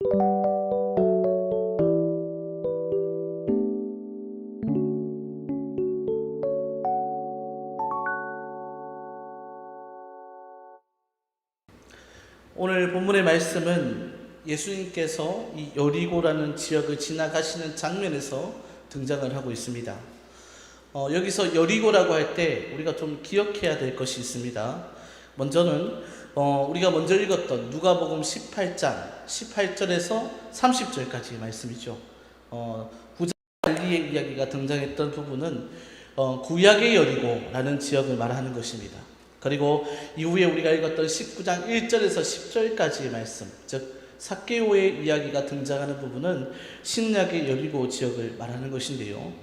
오늘 본문의 말씀은 예수님께서 이 여리고라는 지역을 지나가시는 장면에서 등장을 하고 있습니다. 여기서 여리고라고 할 때 우리가 좀 기억해야 될 것이 있습니다. 먼저는 우리가 먼저 읽었던 누가복음 18장 18절에서 30절까지의 말씀이죠. 부자 관리의 이야기가 등장했던 부분은 구약의 여리고라는 지역을 말하는 것입니다. 그리고 이후에 우리가 읽었던 19장 1절에서 10절까지의 말씀, 즉 삭개오의 이야기가 등장하는 부분은 신약의 여리고 지역을 말하는 것인데요.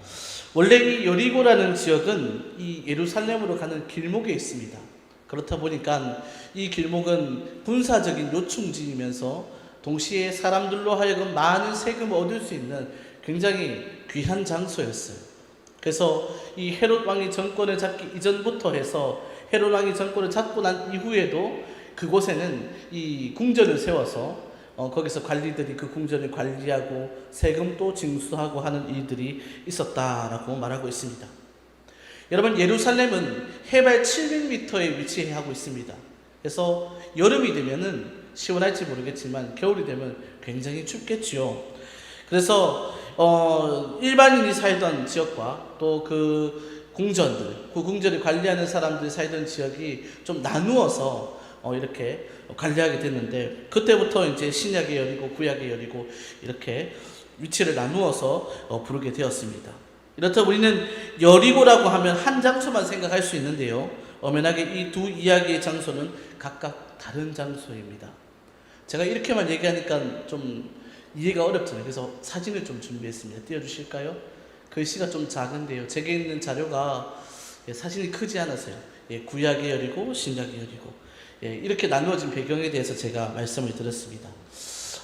원래 이 여리고라는 지역은 이 예루살렘으로 가는 길목에 있습니다. 그렇다 보니까 이 길목은 군사적인 요충지이면서 동시에 사람들로 하여금 많은 세금을 얻을 수 있는 굉장히 귀한 장소였어요. 그래서 이 헤롯 왕이 정권을 잡기 이전부터 해서 헤롯 왕이 정권을 잡고 난 이후에도 그곳에는 이 궁전을 세워서 거기서 관리들이 그 궁전을 관리하고 세금도 징수하고 하는 일들이 있었다라고 말하고 있습니다. 여러분, 예루살렘은 해발 700m에 위치하고 있습니다. 그래서 여름이 되면은 시원할지 모르겠지만 겨울이 되면 굉장히 춥겠지요. 그래서 일반인이 살던 지역과 또 그 궁전을 관리하는 사람들이 살던 지역이 좀 나누어서 이렇게 관리하게 됐는데, 그때부터 이제 신약의 여리고 구약의 여리고 이렇게 위치를 나누어서 부르게 되었습니다. 이렇다 우리는 여리고라고 하면 한 장소만 생각할 수 있는데요, 엄연하게 이 두 이야기의 장소는 각각 다른 장소입니다. 제가 이렇게만 얘기하니까 좀 이해가 어렵잖아요. 그래서 사진을 좀 준비했습니다. 띄워주실까요? 글씨가 좀 작은데요, 제게 있는 자료가 사진이 크지 않아서요. 구약의 여리고 신약의 여리고 이렇게 나누어진 배경에 대해서 제가 말씀을 드렸습니다.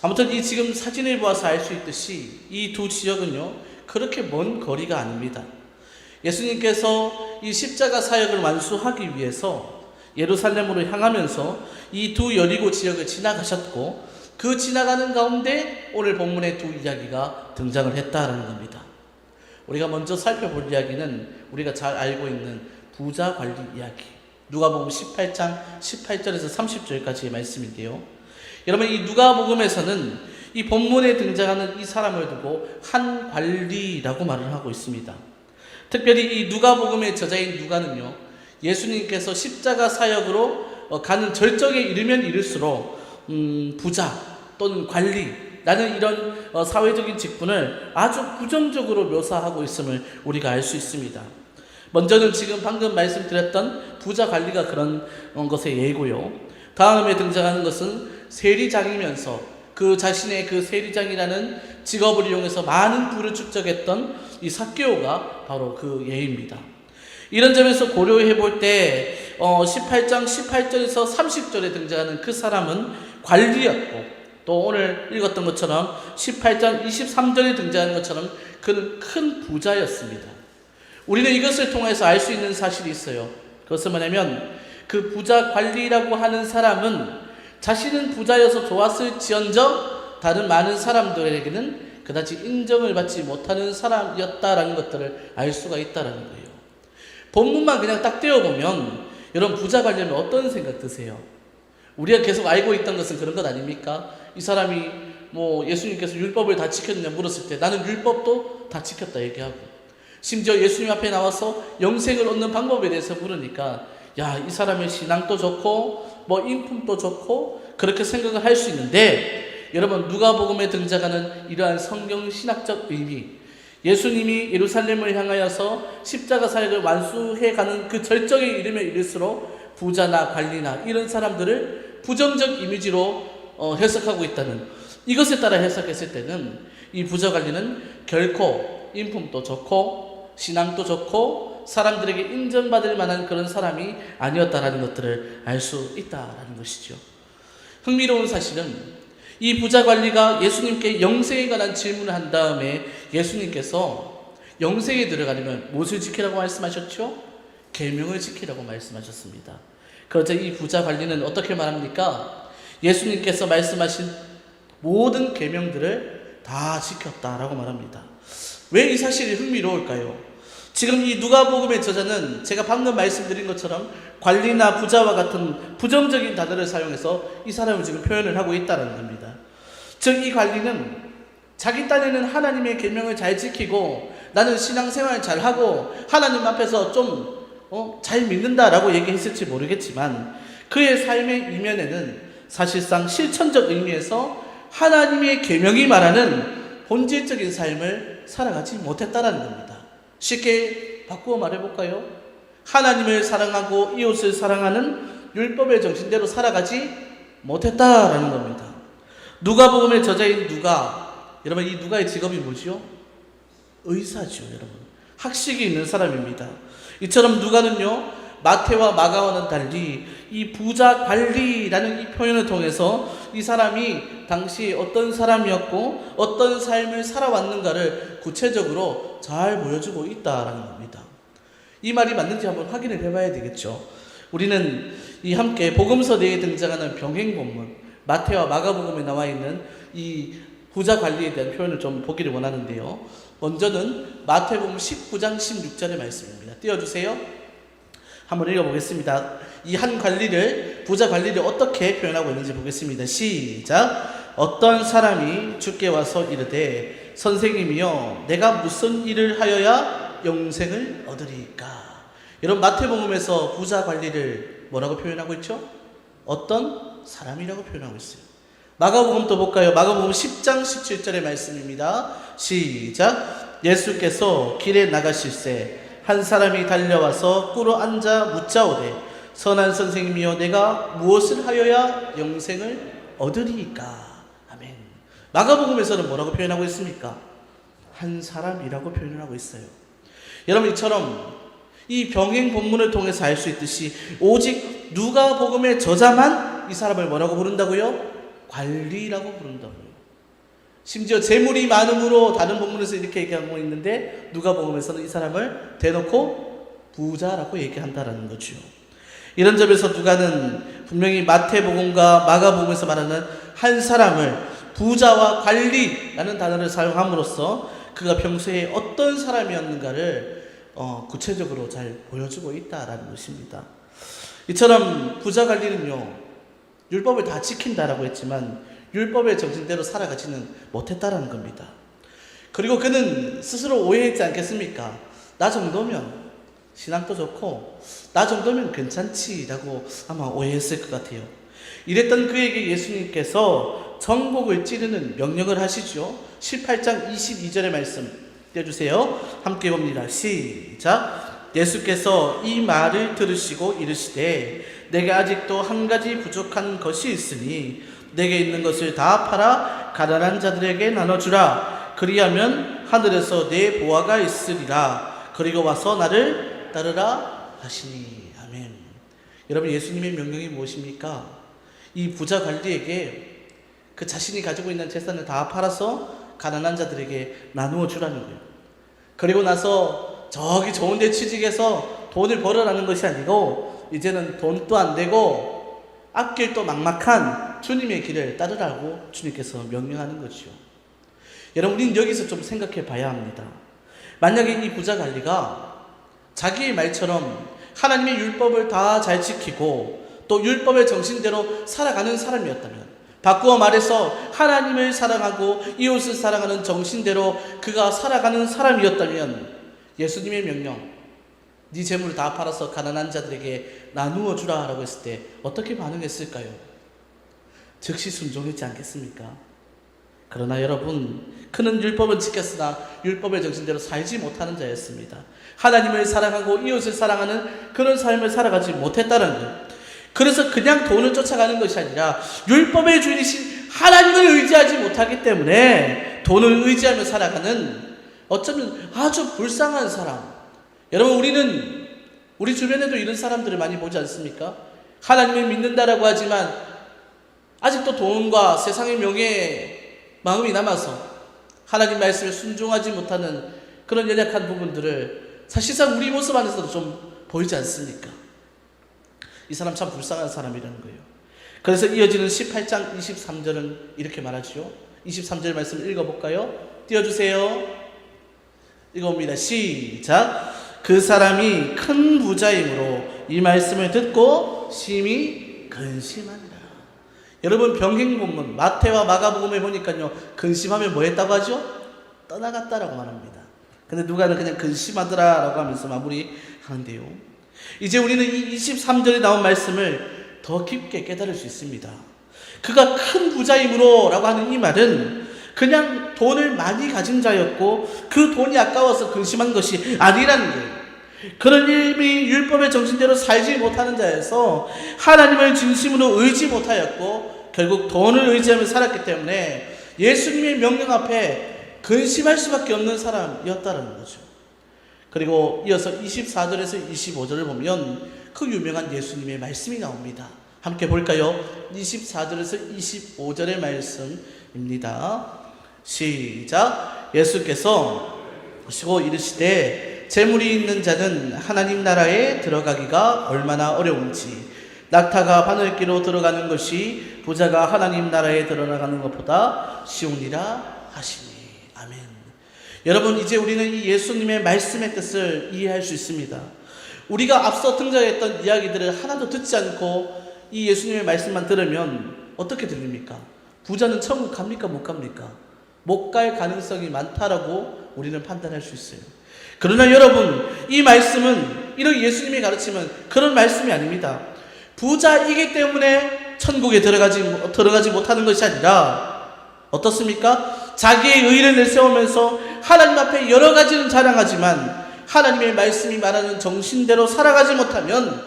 아무튼 이 지금 사진을 보아서 알 수 있듯이 이 두 지역은요 그렇게 먼 거리가 아닙니다. 예수님께서 이 십자가 사역을 완수하기 위해서 예루살렘으로 향하면서 이 두 여리고 지역을 지나가셨고, 그 지나가는 가운데 오늘 본문의 두 이야기가 등장을 했다라는 겁니다. 우리가 먼저 살펴볼 이야기는 우리가 잘 알고 있는 부자 관리 이야기, 누가복음 18장 18절에서 30절까지의 말씀인데요. 여러분, 이 누가복음에서는 이 본문에 등장하는 이 사람을 두고 한 관리라고 말을 하고 있습니다. 특별히 이 누가복음의 저자인 누가는요, 예수님께서 십자가 사역으로 가는 절정에 이르면 이를수록 부자 또는 관리라는 이런 사회적인 직분을 아주 부정적으로 묘사하고 있음을 우리가 알 수 있습니다. 먼저는 지금 방금 말씀드렸던 부자 관리가 그런 것의 예고요. 다음에 등장하는 것은 세리장이면서 그 자신의 그 세리장이라는 직업을 이용해서 많은 부를 축적했던 이 삭개오가 바로 그 예입니다. 이런 점에서 고려해 볼 때 18장 18절에서 30절에 등장하는 그 사람은 관리였고, 또 오늘 읽었던 것처럼 18장 23절에 등장하는 것처럼 그는 큰 부자였습니다. 우리는 이것을 통해서 알 수 있는 사실이 있어요. 그것은 뭐냐면 그 부자 관리라고 하는 사람은 자신은 부자여서 좋았을지언정 다른 많은 사람들에게는 그다지 인정을 받지 못하는 사람이었다라는 것들을 알 수가 있다는 거예요. 본문만 그냥 딱 떼어보면 여러분, 부자 관리하면 어떤 생각 드세요? 우리가 계속 알고 있던 것은 그런 것 아닙니까? 이 사람이 예수님께서 율법을 다 지켰느냐 물었을 때 나는 율법도 다 지켰다 얘기하고, 심지어 예수님 앞에 나와서 영생을 얻는 방법에 대해서 물으니까 이 사람의 신앙도 좋고 인품도 좋고 그렇게 생각을 할 수 있는데, 여러분, 누가복음에 등장하는 이러한 성경 신학적 의미, 예수님이 예루살렘을 향하여서 십자가 사역을 완수해가는 그 절정에 이르면 이를수록 부자나 관리나 이런 사람들을 부정적 이미지로 해석하고 있다는, 이것에 따라 해석했을 때는 이 부자 관리는 결코 인품도 좋고 신앙도 좋고 사람들에게 인정받을 만한 그런 사람이 아니었다라는 것들을 알 수 있다라는 것이죠. 흥미로운 사실은 이 부자 관리가 예수님께 영생에 관한 질문을 한 다음에 예수님께서 영생에 들어가려면 무엇을 지키라고 말씀하셨죠? 계명을 지키라고 말씀하셨습니다. 그러자 이 부자 관리는 어떻게 말합니까? 예수님께서 말씀하신 모든 계명들을 다 지켰다라고 말합니다. 왜 이 사실이 흥미로울까요? 지금 이 누가복음의 저자는 제가 방금 말씀드린 것처럼 관리나 부자와 같은 부정적인 단어를 사용해서 이 사람을 지금 표현을 하고 있다는 겁니다. 즉 이 관리는 자기 딴에는 하나님의 계명을 잘 지키고 나는 신앙생활 잘하고 하나님 앞에서 좀 잘 믿는다라고 얘기했을지 모르겠지만 그의 삶의 이면에는 사실상 실천적 의미에서 하나님의 계명이 말하는 본질적인 삶을 살아가지 못했다라는 겁니다. 쉽게 바꾸어 말해볼까요? 하나님을 사랑하고 이웃을 사랑하는 율법의 정신대로 살아가지 못했다라는 겁니다. 누가복음의 저자인 누가, 여러분 이 누가의 직업이 뭐지요? 의사죠, 여러분. 학식이 있는 사람입니다. 이처럼 누가는요, 마태와 마가와는 달리 이 부자 관리라는 이 표현을 통해서 이 사람이 당시 어떤 사람이었고 어떤 삶을 살아왔는가를 구체적으로 잘 보여주고 있다라는 겁니다. 이 말이 맞는지 한번 확인을 해봐야 되겠죠. 우리는 이 함께 복음서 내에 등장하는 병행 본문, 마태와 마가복음에 나와 있는 이 부자 관리에 대한 표현을 좀 보기를 원하는데요. 먼저는 마태복음 19장 16절의 말씀입니다. 띄워주세요. 한번 읽어보겠습니다. 이 한 관리를, 부자 관리를 어떻게 표현하고 있는지 보겠습니다. 시작. 어떤 사람이 주께 와서 이르되 선생님이여 내가 무슨 일을 하여야 영생을 얻으리까? 여러분 마태복음에서 부자 관리를 뭐라고 표현하고 있죠? 어떤 사람이라고 표현하고 있어요. 마가복음 또 볼까요? 마가복음 10장 17절의 말씀입니다. 시작. 예수께서 길에 나가실새 한 사람이 달려와서 꿇어 앉아 묻자오되 선한 선생님이여 내가 무엇을 하여야 영생을 얻으리이까? 아멘. 마가복음에서는 뭐라고 표현하고 있습니까? 한 사람이라고 표현을 하고 있어요. 여러분 이처럼 이 병행 본문을 통해서 알 수 있듯이 오직 누가복음의 저자만 이 사람을 뭐라고 부른다고요? 관리라고 부른다고요. 심지어 재물이 많음으로 다른 본문에서 이렇게 얘기하고 있는데 누가복음에서는 이 사람을 대놓고 부자라고 얘기한다라는 거죠. 이런 점에서 누가는 분명히 마태복음과 마가복음에서 말하는 한 사람을 부자와 관리라는 단어를 사용함으로써 그가 평소에 어떤 사람이었는가를 구체적으로 잘 보여주고 있다라는 것입니다. 이처럼 부자 관리는요, 율법을 다 지킨다라고 했지만 율법의 정신대로 살아가지는 못했다라는 겁니다. 그리고 그는 스스로 오해했지 않겠습니까? 나 정도면 신앙도 좋고 나 정도면 괜찮지라고 아마 오해했을 것 같아요. 이랬던 그에게 예수님께서 정복을 찌르는 명령을 하시죠. 18장 22절의 말씀 띄워주세요. 함께 봅니다. 시작. 예수께서 이 말을 들으시고 이르시되 내가 아직도 한 가지 부족한 것이 있으니 내게 있는 것을 다 팔아 가난한 자들에게 나눠주라. 그리하면 하늘에서 내 보화가 있으리라. 그리고 와서 나를 따르라 하시니. 아멘. 여러분 예수님의 명령이 무엇입니까? 이 부자 관리에게 그 자신이 가지고 있는 재산을 다 팔아서 가난한 자들에게 나누어 주라는 거예요. 그리고 나서 저기 좋은 데 취직해서 돈을 벌어라는 것이 아니고 이제는 돈도 안 되고 앞길도 막막한 주님의 길을 따르라고 주님께서 명령하는 거죠. 여러분 우리는 여기서 좀 생각해 봐야 합니다. 만약에 이 부자 관리가 자기의 말처럼 하나님의 율법을 다 잘 지키고 또 율법의 정신대로 살아가는 사람이었다면, 바꾸어 말해서 하나님을 사랑하고 이웃을 사랑하는 정신대로 그가 살아가는 사람이었다면 예수님의 명령, 네 재물을 다 팔아서 가난한 자들에게 나누어 주라 라고 했을 때 어떻게 반응했을까요? 즉시 순종했지 않겠습니까? 그러나 여러분, 그는 율법은 지켰으나 율법의 정신대로 살지 못하는 자였습니다. 하나님을 사랑하고 이웃을 사랑하는 그런 삶을 살아가지 못했다는 것. 그래서 그냥 돈을 쫓아가는 것이 아니라 율법의 주인이신 하나님을 의지하지 못하기 때문에 돈을 의지하며 살아가는 어쩌면 아주 불쌍한 사람. 여러분 우리 주변에도 이런 사람들을 많이 보지 않습니까? 하나님을 믿는다라고 하지만 아직도 돈과 세상의 명예에 마음이 남아서 하나님 말씀에 순종하지 못하는 그런 연약한 부분들을 사실상 우리 모습 안에서도 좀 보이지 않습니까? 이 사람 참 불쌍한 사람이라는 거예요. 그래서 이어지는 18장 23절은 이렇게 말하죠. 23절 말씀 읽어볼까요? 띄워주세요. 읽어봅니다. 시작. 그 사람이 큰 부자이므로 이 말씀을 듣고 심히 근심하니라. 여러분, 병행본문 마태와 마가복음에 보니까요, 근심하면 뭐 했다고 하죠? 떠나갔다라고 말합니다. 근데 누가는 그냥 근심하더라라고 하면서 마무리하는데요. 이제 우리는 이 23절에 나온 말씀을 더 깊게 깨달을 수 있습니다. 그가 큰 부자이므로 라고 하는 이 말은 그냥 돈을 많이 가진 자였고 그 돈이 아까워서 근심한 것이 아니라는 거예요. 그는 이미 율법의 정신대로 살지 못하는 자여서 하나님을 진심으로 의지 못하였고 결국 돈을 의지하며 살았기 때문에 예수님의 명령 앞에 근심할 수밖에 없는 사람이었다는 거죠. 그리고 이어서 24절에서 25절을 보면 그 유명한 예수님의 말씀이 나옵니다. 함께 볼까요? 24절에서 25절의 말씀입니다. 시작. 예수께서 오시고 이르시되 재물이 있는 자는 하나님 나라에 들어가기가 얼마나 어려운지 낙타가 바늘기로 들어가는 것이 부자가 하나님 나라에 들어가는 것보다 쉬우니라 하시니. 아멘. 여러분, 이제 우리는 이 예수님의 말씀의 뜻을 이해할 수 있습니다. 우리가 앞서 등장했던 이야기들을 하나도 듣지 않고 이 예수님의 말씀만 들으면 어떻게 들립니까? 부자는 천국 갑니까? 못 갑니까? 못 갈 가능성이 많다라고 우리는 판단할 수 있어요. 그러나 여러분, 이 말씀은 이런 예수님이 가르치면 그런 말씀이 아닙니다. 부자이기 때문에 천국에 들어가지 못하는 것이 아니라 어떻습니까? 자기의 의를 내세우면서 하나님 앞에 여러 가지는 자랑하지만 하나님의 말씀이 말하는 정신대로 살아가지 못하면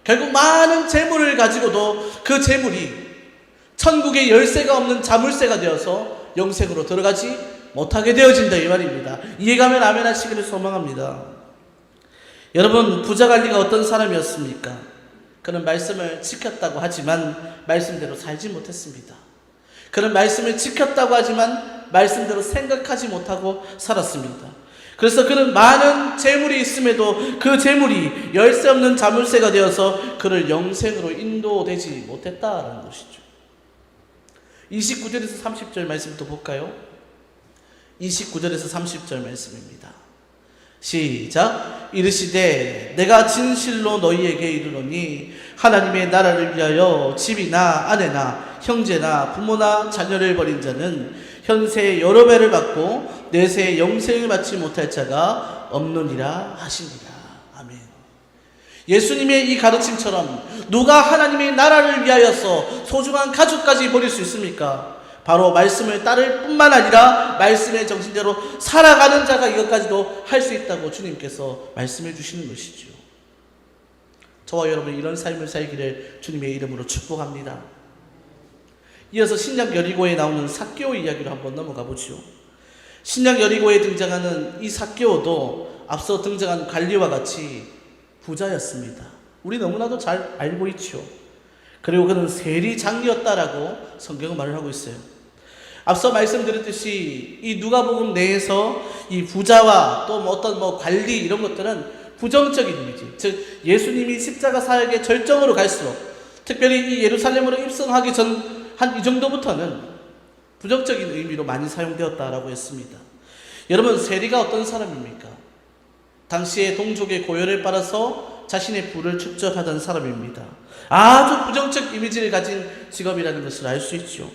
결국 많은 재물을 가지고도 그 재물이 천국의 열쇠가 없는 자물쇠가 되어서 영생으로 들어가지 못하게 되어진다, 이 말입니다. 이해가면 아멘 하시기를 소망합니다. 여러분, 부자 관리가 어떤 사람이었습니까? 그는 말씀을 지켰다고 하지만 말씀대로 살지 못했습니다. 그는 말씀을 지켰다고 하지만 말씀대로 생각하지 못하고 살았습니다. 그래서 그는 많은 재물이 있음에도 그 재물이 열쇠 없는 자물쇠가 되어서 그를 영생으로 인도되지 못했다는 것이죠. 29절에서 30절 말씀부터 볼까요? 29절에서 30절 말씀입니다. 시작. 이르시되 내가 진실로 너희에게 이르노니 하나님의 나라를 위하여 집이나 아내나 형제나 부모나 자녀를 버린 자는 현세 여러 배를 받고 내세 영생을 받지 못할 자가 없느니라 하시니라. 아멘. 예수님의 이 가르침처럼 누가 하나님의 나라를 위하여서 소중한 가족까지 버릴 수 있습니까? 바로 말씀을 따를 뿐만 아니라 말씀의 정신대로 살아가는 자가 이것까지도 할 수 있다고 주님께서 말씀해 주시는 것이죠. 저와 여러분이 이런 삶을 살기를 주님의 이름으로 축복합니다. 이어서 신약 여리고에 나오는 삭개오 이야기로 한번 넘어가 보죠. 신약 여리고에 등장하는 이 삭개오도 앞서 등장한 관리와 같이 부자였습니다. 우리 너무나도 잘 알고 있죠. 그리고 그는 세리장이었다라고 성경은 말을 하고 있어요. 앞서 말씀드렸듯이 이 누가복음 내에서 이 부자와 또 어떤 관리 이런 것들은 부정적인 이미지, 즉 예수님이 십자가 사역의 절정으로 갈수록 특별히 이 예루살렘으로 입성하기 전 한 이 정도부터는 부정적인 의미로 많이 사용되었다라고 했습니다. 여러분, 세리가 어떤 사람입니까? 당시의 동족의 고열을 빨아서 자신의 부를 축적하던 사람입니다. 아주 부정적 이미지를 가진 직업이라는 것을 알 수 있죠.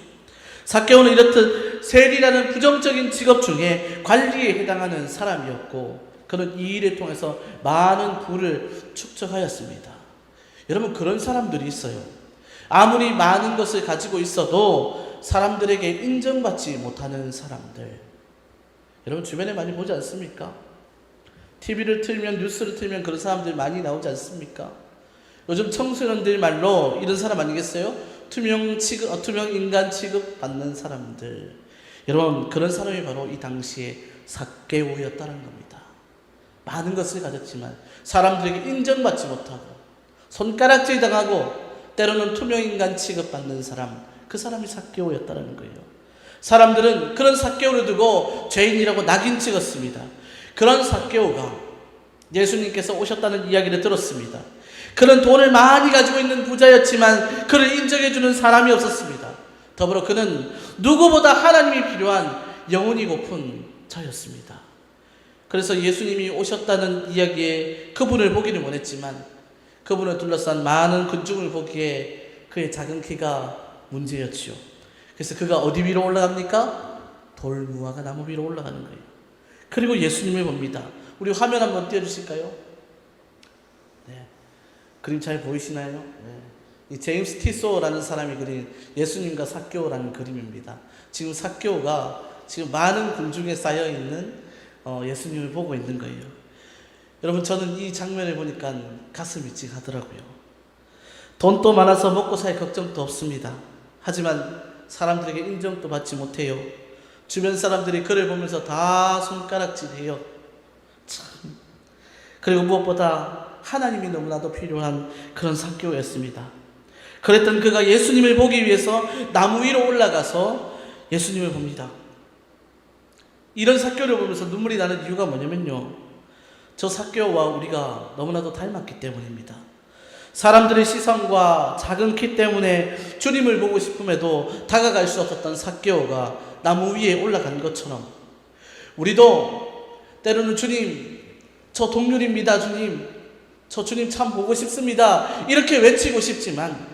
삭개오는 이렇듯 세리라는 부정적인 직업 중에 관리에 해당하는 사람이었고 그는 이 일을 통해서 많은 부를 축적하였습니다. 여러분, 그런 사람들이 있어요. 아무리 많은 것을 가지고 있어도 사람들에게 인정받지 못하는 사람들. 여러분, 주변에 많이 보지 않습니까? TV를 틀면, 뉴스를 틀면 그런 사람들 많이 나오지 않습니까? 요즘 청소년들 말로 이런 사람 아니겠어요? 투명 인간 취급 받는 사람들. 여러분, 그런 사람이 바로 이 당시에 삭개오였다는 겁니다. 많은 것을 가졌지만 사람들에게 인정받지 못하고 손가락질 당하고 때로는 투명 인간 취급 받는 사람, 그 사람이 삭개오였다는 거예요. 사람들은 그런 삭개오를 두고 죄인이라고 낙인 찍었습니다. 그런 삭개오가 예수님께서 오셨다는 이야기를 들었습니다. 그는 돈을 많이 가지고 있는 부자였지만 그를 인정해주는 사람이 없었습니다. 더불어 그는 누구보다 하나님이 필요한 영혼이 고픈 자였습니다. 그래서 예수님이 오셨다는 이야기에 그분을 보기를 원했지만 그분을 둘러싼 많은 군중을 보기에 그의 작은 키가 문제였지요. 그래서 그가 어디 위로 올라갑니까? 돌무화과 나무 위로 올라가는 거예요. 그리고 예수님을 봅니다. 우리 화면 한번 띄워주실까요? 네. 그림 잘 보이시나요? 네. 이 제임스 티소라는 사람이 그린 예수님과 삭개오라는 그림입니다. 지금 삭개오가 지금 많은 군중에 쌓여있는 예수님을 보고 있는 거예요. 여러분, 저는 이 장면을 보니까 가슴이 찡하더라고요. 돈도 많아서 먹고 살 걱정도 없습니다. 하지만 사람들에게 인정도 받지 못해요. 주변 사람들이 그를 보면서 다 손가락질해요. 참. 그리고 무엇보다 하나님이 너무나도 필요한 그런 삭개오였습니다. 그랬던 그가 예수님을 보기 위해서 나무 위로 올라가서 예수님을 봅니다. 이런 삭개오를 보면서 눈물이 나는 이유가 뭐냐면요, 저 삭개오와 우리가 너무나도 닮았기 때문입니다. 사람들의 시선과 작은 키 때문에 주님을 보고 싶음에도 다가갈 수 없었던 삭개오가 나무 위에 올라간 것처럼 우리도 때로는 주님, 저 동률입니다. 주님, 저 주님 참 보고 싶습니다. 이렇게 외치고 싶지만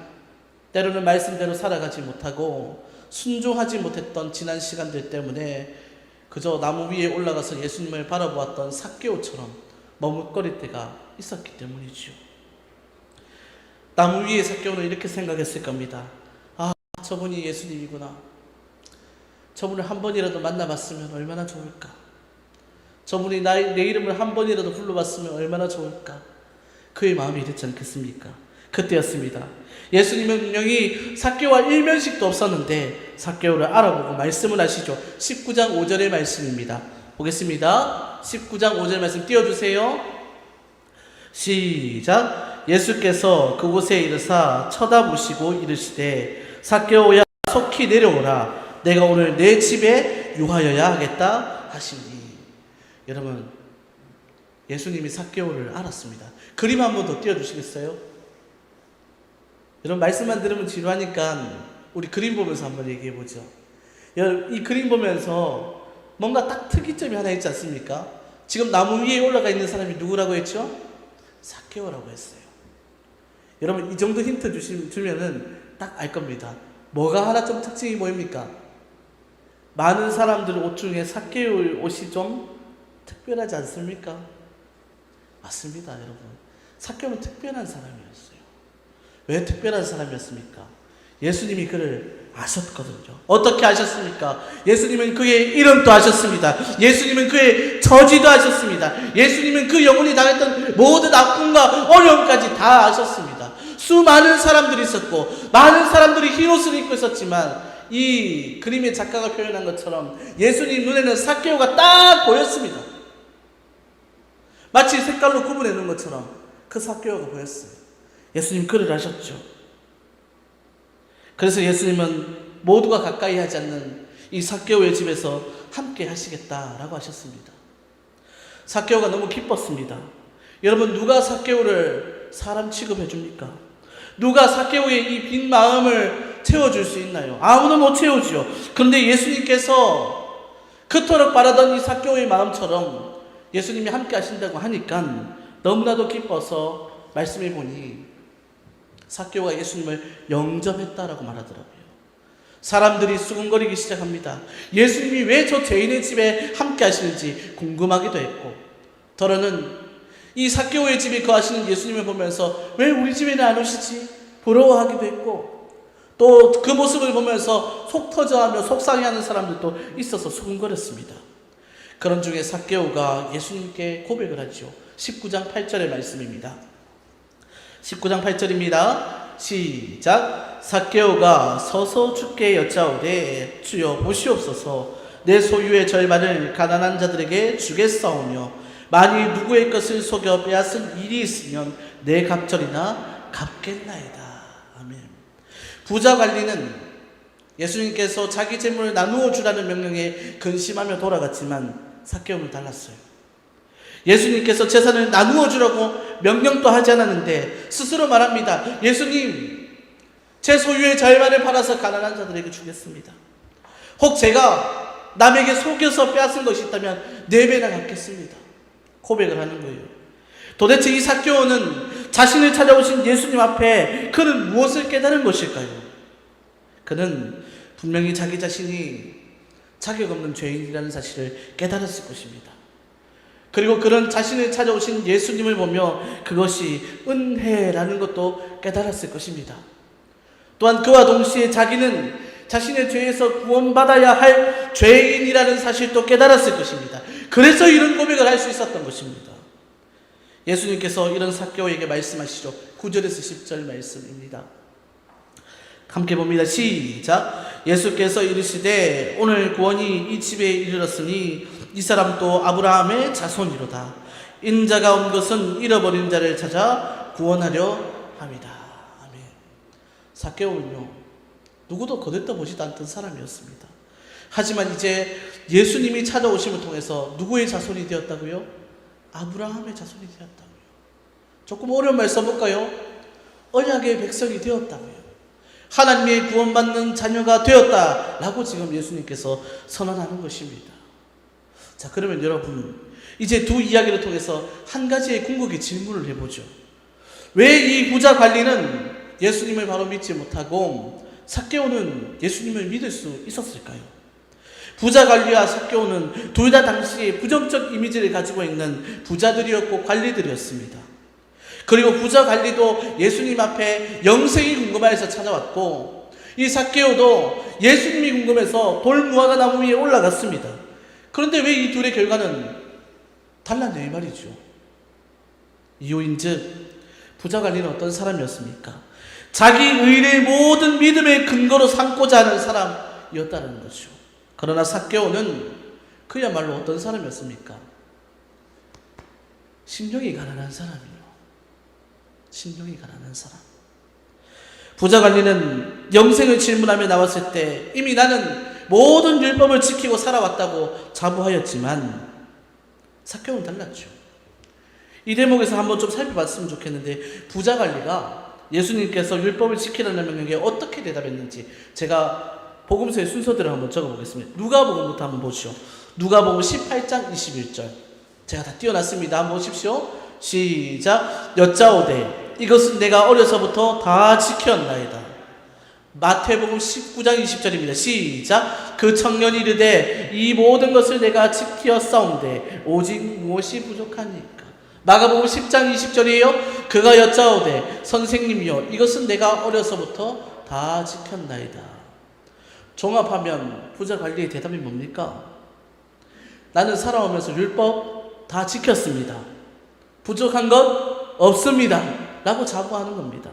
때로는 말씀대로 살아가지 못하고 순종하지 못했던 지난 시간들 때문에 그저 나무 위에 올라가서 예수님을 바라보았던 삭개오처럼 머뭇거릴 때가 있었기 때문이죠. 나무 위에 삭개오는 이렇게 생각했을 겁니다. 아, 저분이 예수님이구나. 저분을 한 번이라도 만나봤으면 얼마나 좋을까. 저분이 내 이름을 한 번이라도 불러봤으면 얼마나 좋을까. 그의 마음이 이랬지 않겠습니까? 그때였습니다. 예수님은 분명히 삭개오와 일면식도 없었는데 삭개오를 알아보고 말씀을 하시죠. 19장 5절의 말씀입니다. 보겠습니다. 19장 5절 말씀 띄워주세요. 시작. 예수께서 그곳에 이르사 쳐다보시고 이르시되 삭개오야 속히 내려오라. 내가 오늘 내 집에 유하여야 하겠다 하시니. 여러분, 예수님이 삭개오를 알았습니다. 그림 한번 더 띄워주시겠어요? 여러분, 말씀만 들으면 지루하니까 우리 그림 보면서 한번 얘기해보죠. 이 그림 보면서 뭔가 딱 특이점이 하나 있지 않습니까? 지금 나무 위에 올라가 있는 사람이 누구라고 했죠? 삭개오라고 했어요. 여러분, 이 정도 힌트 주면은 딱 알 겁니다. 뭐가 하나 좀 특징이 뭐입니까? 많은 사람들 옷 중에 삭개오의 옷이 좀 특별하지 않습니까? 맞습니다, 여러분. 삭개오는 특별한 사람이었어요. 왜 특별한 사람이었습니까? 예수님이 그를 아셨거든요. 어떻게 아셨습니까? 예수님은 그의 이름도 아셨습니다. 예수님은 그의 처지도 아셨습니다. 예수님은 그 영혼이 당했던 모든 아픔과 어려움까지 다 아셨습니다. 수많은 사람들이 있었고 많은 사람들이 흰 옷을 입고 있었지만 이 그림의 작가가 표현한 것처럼 예수님 눈에는 삭개오가 딱 보였습니다. 마치 색깔로 구분해 놓은 것처럼 그 삭개오가 보였어요. 예수님 그를 아셨죠. 그래서 예수님은 모두가 가까이 하지 않는 이 삭개오의 집에서 함께 하시겠다라고 하셨습니다. 삭개오가 너무 기뻤습니다. 여러분, 누가 삭개오를 사람 취급해 줍니까? 누가 삭개오의 이 빈 마음을 채워줄 수 있나요? 아무도 못 채우죠. 그런데 예수님께서 그토록 바라던 이 삭개오의 마음처럼 예수님이 함께 하신다고 하니까 너무나도 기뻐서 말씀해 보니 삭개오가 예수님을 영접했다라고 말하더라고요. 사람들이 수군거리기 시작합니다. 예수님이 왜 저 죄인의 집에 함께 하시는지 궁금하기도 했고, 더러는 이 삭개오의 집에 거하시는 예수님을 보면서 왜 우리 집에는 안 오시지? 부러워하기도 했고, 또 그 모습을 보면서 속 터져하며 속상해하는 사람들도 있어서 수군거렸습니다. 그런 중에 삭개오가 예수님께 고백을 하죠. 19장 8절의 말씀입니다. 19장 8절입니다. 시작. 삭개오가 서서 주께 여짜오되 주여 보시옵소서, 내 소유의 절반을 가난한 자들에게 주겠사오며 만일 누구의 것을 속여 빼앗은 일이 있으면 내 갑절이나 갚겠나이다. 아멘. 부자 관리는 예수님께서 자기 재물을 나누어 주라는 명령에 근심하며 돌아갔지만 삭개오는 달랐어요. 예수님께서 재산을 나누어 주라고 명령도 하지 않았는데 스스로 말합니다. 예수님, 제 소유의 절반을 팔아서 가난한 자들에게 주겠습니다. 혹 제가 남에게 속여서 빼앗은 것이 있다면 4배나 갚겠습니다. 고백을 하는 거예요. 도대체 이 삭개오는 자신을 찾아오신 예수님 앞에 그는 무엇을 깨달은 것일까요? 그는 분명히 자기 자신이 자격 없는 죄인이라는 사실을 깨달았을 것입니다. 그리고 그런 자신을 찾아오신 예수님을 보며 그것이 은혜라는 것도 깨달았을 것입니다. 또한 그와 동시에 자기는 자신의 죄에서 구원받아야 할 죄인이라는 사실도 깨달았을 것입니다. 그래서 이런 고백을 할 수 있었던 것입니다. 예수님께서 이런 삭개오에게 말씀하시죠. 9절에서 10절 말씀입니다. 함께 봅니다. 시작. 예수께서 이르시되 오늘 구원이 이 집에 이르렀으니 이 사람도 아브라함의 자손이로다. 인자가 온 것은 잃어버린 자를 찾아 구원하려 함이다. 아멘. 삭개오는요, 누구도 거들떠 보지도 않던 사람이었습니다. 하지만 이제 예수님이 찾아오심을 통해서 누구의 자손이 되었다고요? 아브라함의 자손이 되었다고요. 조금 어려운 말 써볼까요? 언약의 백성이 되었다고요. 하나님의 구원받는 자녀가 되었다라고 지금 예수님께서 선언하는 것입니다. 자, 그러면 여러분, 이제 두 이야기를 통해서 한 가지의 궁극의 질문을 해보죠. 왜 이 부자 관리는 예수님을 바로 믿지 못하고 삭개오는 예수님을 믿을 수 있었을까요? 부자 관리와 삭개오는 둘 다 당시에 부정적 이미지를 가지고 있는 부자들이었고 관리들이었습니다. 그리고 부자 관리도 예수님 앞에 영생이 궁금해서 찾아왔고, 이 삭개오도 예수님이 궁금해서 돌무화과 나무 위에 올라갔습니다. 그런데 왜 이 둘의 결과는 달랐냐 이 말이죠. 이유인즉 부자 관리는 어떤 사람이었습니까? 자기 의를 모든 믿음의 근거로 삼고자 하는 사람이었다는 거죠. 그러나 삭개오는 그야말로 어떤 사람이었습니까? 심령이 가난한 사람이요. 심령이 가난한 사람. 부자 관리는 영생을 질문하며 나왔을 때 이미 나는 모든 율법을 지키고 살아왔다고 자부하였지만 삭개오는 달랐죠. 이 대목에서 한번 좀 살펴봤으면 좋겠는데, 부자 관리가 예수님께서 율법을 지키라는 명령에 어떻게 대답했는지 제가 복음서의 순서대로 한번 적어보겠습니다. 누가복음부터 한번 보시죠. 누가복음 18장 21절. 제가 다 띄워놨습니다. 한번 보십시오. 시작. 여짜오되 이것은 내가 어려서부터 다 지켰나이다. 마태복음 19장 20절입니다. 시작. 그 청년이 이르되 이 모든 것을 내가 지키었사온데 오직 무엇이 부족하니까. 마가복음 10장 20절이에요. 그가 여짜오되 선생님이여 이것은 내가 어려서부터 다 지켰나이다. 종합하면 부자 관리의 대답이 뭡니까? 나는 살아오면서 율법 다 지켰습니다. 부족한 것 없습니다. 라고 자부하는 겁니다.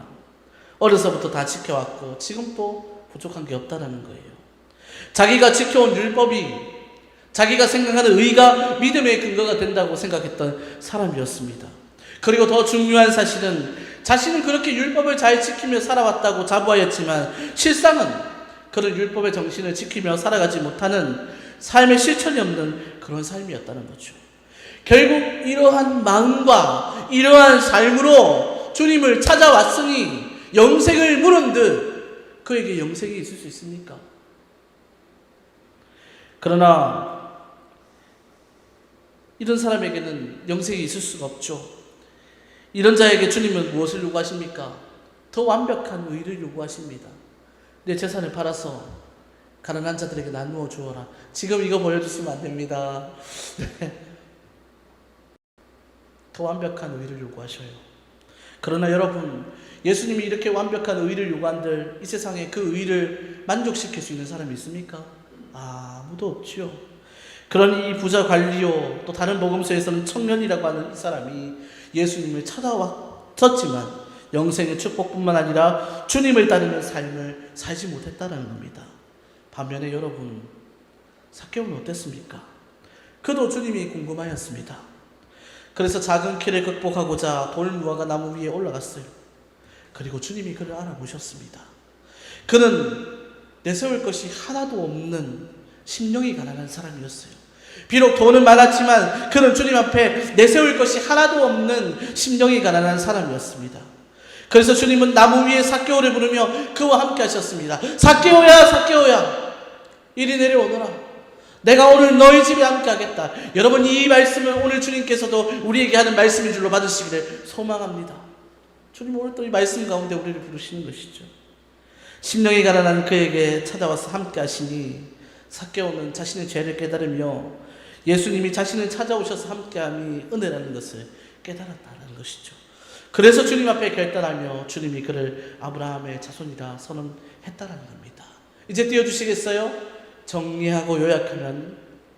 어려서부터 다 지켜왔고 지금 또 부족한 게 없다라는 거예요. 자기가 지켜온 율법이 자기가 생각하는 의가 믿음의 근거가 된다고 생각했던 사람이었습니다. 그리고 더 중요한 사실은 자신은 그렇게 율법을 잘 지키며 살아왔다고 자부하였지만 실상은 그런 율법의 정신을 지키며 살아가지 못하는 삶의 실천이 없는 그런 삶이었다는 거죠. 결국 이러한 마음과 이러한 삶으로 주님을 찾아왔으니 영생을 물은 듯 그에게 영생이 있을 수 있습니까? 그러나 이런 사람에게는 영생이 있을 수가 없죠. 이런 자에게 주님은 무엇을 요구하십니까? 더 완벽한 의를 요구하십니다. 내 재산을 팔아서 가난한 자들에게 나누어 주어라. 지금 이거 보여주시면 안 됩니다. 더 완벽한 의를 요구하셔요. 그러나 여러분, 예수님이 이렇게 완벽한 의를 요구한들 이 세상에 그 의를 만족시킬 수 있는 사람이 있습니까? 아무도 없지요. 그러니 이 부자 관리요, 또 다른 복음서에서는 청년이라고 하는 이 사람이 예수님을 찾아왔었지만 영생의 축복뿐만 아니라 주님을 따르는 삶을 살지 못했다는 겁니다. 반면에 여러분, 삭개오는 어땠습니까? 그도 주님이 궁금하였습니다. 그래서 작은 길을 극복하고자 돌무화과 나무 위에 올라갔어요. 그리고 주님이 그를 알아보셨습니다. 그는 내세울 것이 하나도 없는 심령이 가난한 사람이었어요. 비록 돈은 많았지만 그는 주님 앞에 내세울 것이 하나도 없는 심령이 가난한 사람이었습니다. 그래서 주님은 나무 위에 삭개오를 부르며 그와 함께 하셨습니다. 삭개오야, 삭개오야, 이리 내려오너라. 내가 오늘 너희 집에 함께 하겠다. 여러분, 이 말씀을 오늘 주님께서도 우리에게 하는 말씀인 줄로 받으시기를 소망합니다. 주님 오늘 또 이 말씀 가운데 우리를 부르시는 것이죠. 심령이 가난한 그에게 찾아와서 함께 하시니 삭개오는 자신의 죄를 깨달으며 예수님이 자신을 찾아오셔서 함께함이 은혜라는 것을 깨달았다는 것이죠. 그래서 주님 앞에 결단하며 주님이 그를 아브라함의 자손이라 선언했다는 겁니다. 이제 띄워주시겠어요? 정리하고 요약하면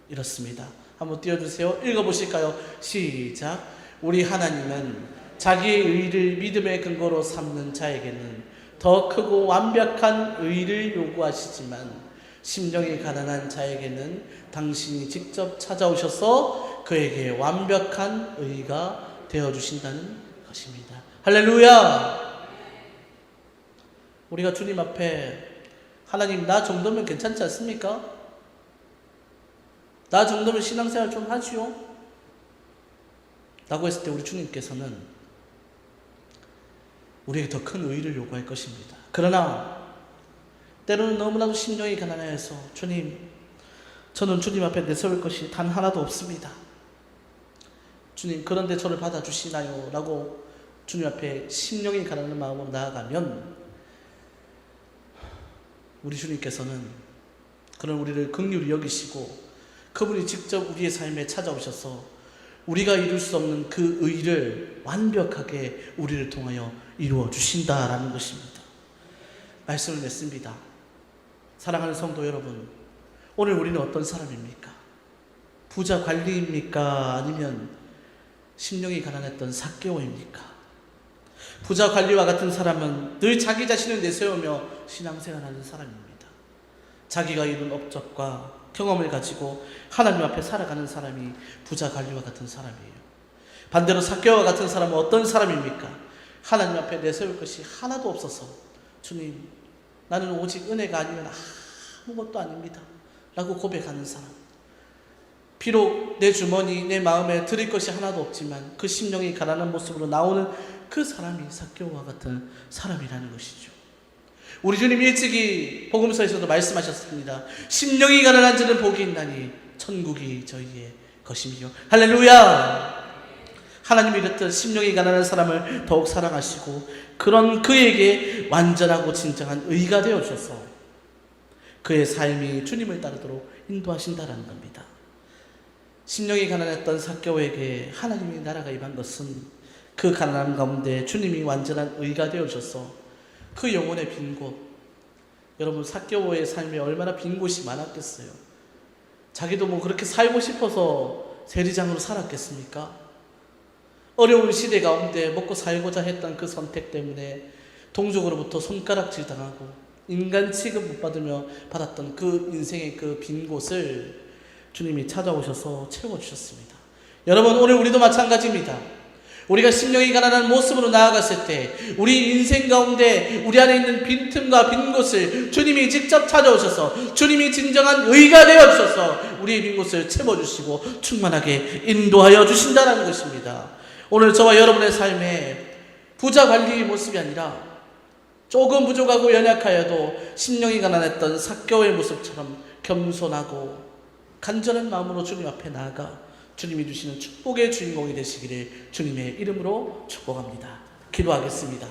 이렇습니다. 한번 띄워주세요. 읽어보실까요? 시작. 우리 하나님은 자기의 의를 믿음의 근거로 삼는 자에게는 더 크고 완벽한 의를 요구하시지만 심령이 가난한 자에게는 당신이 직접 찾아오셔서 그에게 완벽한 의가 되어주신다는 것입니다. 할렐루야! 우리가 주님 앞에 하나님, 나 정도면 괜찮지 않습니까? 나 정도면 신앙생활 좀 하시오? 라고 했을 때 우리 주님께서는 우리에게 더 큰 의의를 요구할 것입니다. 그러나 때로는 너무나도 심령이 가난해서 주님, 저는 주님 앞에 내세울 것이 단 하나도 없습니다. 주님, 그런데 저를 받아주시나요? 라고 주님 앞에 심령이 가난한 마음으로 나아가면 우리 주님께서는 그런 우리를 긍휼히 여기시고 그분이 직접 우리의 삶에 찾아오셔서 우리가 이룰 수 없는 그 의를 완벽하게 우리를 통하여 이루어 주신다라는 것입니다. 말씀을 맺습니다. 사랑하는 성도 여러분, 오늘 우리는 어떤 사람입니까? 부자 관리입니까? 아니면 심령이 가난했던 삭개오입니까? 부자 관리와 같은 사람은 늘 자기 자신을 내세우며 신앙생활하는 사람입니다. 자기가 이룬 업적과 경험을 가지고 하나님 앞에 살아가는 사람이 부자 관리와 같은 사람이에요. 반대로 삭개오와 같은 사람은 어떤 사람입니까? 하나님 앞에 내세울 것이 하나도 없어서 주님, 나는 오직 은혜가 아니면 아무것도 아닙니다 라고 고백하는 사람. 비록 내 주머니, 내 마음에 드릴 것이 하나도 없지만 그 심령이 가난한 모습으로 나오는 그 사람이 삭개오와 같은 사람이라는 것이죠. 우리 주님 일찍이 복음서에서도 말씀하셨습니다. 심령이 가난한 자는 복이 있나니 천국이 저희의 것이며. 할렐루야! 하나님이 이렇듯 심령이 가난한 사람을 더욱 사랑하시고 그런 그에게 완전하고 진정한 의가 되어주셔서 그의 삶이 주님을 따르도록 인도하신다는 겁니다. 심령이 가난했던 삭개오에게 하나님의 나라가 임한 것은 그 가난함 가운데 주님이 완전한 의가 되어주셔서 그 영혼의 빈 곳, 여러분 삭개오의 삶에 얼마나 빈 곳이 많았겠어요. 자기도 뭐 그렇게 살고 싶어서 세리장으로 살았겠습니까? 어려운 시대 가운데 먹고 살고자 했던 그 선택 때문에 동족으로부터 손가락질 당하고 인간 취급 못 받으며 받았던 그 인생의 그 빈 곳을 주님이 찾아오셔서 채워주셨습니다. 여러분, 오늘 우리도 마찬가지입니다. 우리가 심령이 가난한 모습으로 나아갔을 때 우리 인생 가운데 우리 안에 있는 빈틈과 빈 곳을 주님이 직접 찾아오셔서 주님이 진정한 의가 되어주셔서 우리의 빈 곳을 채워주시고 충만하게 인도하여 주신다는 것입니다. 오늘 저와 여러분의 삶에 부자 관리의 모습이 아니라 조금 부족하고 연약하여도 심령이 가난했던 삭개오의 모습처럼 겸손하고 간절한 마음으로 주님 앞에 나아가 주님이 주시는 축복의 주인공이 되시기를 주님의 이름으로 축복합니다. 기도하겠습니다.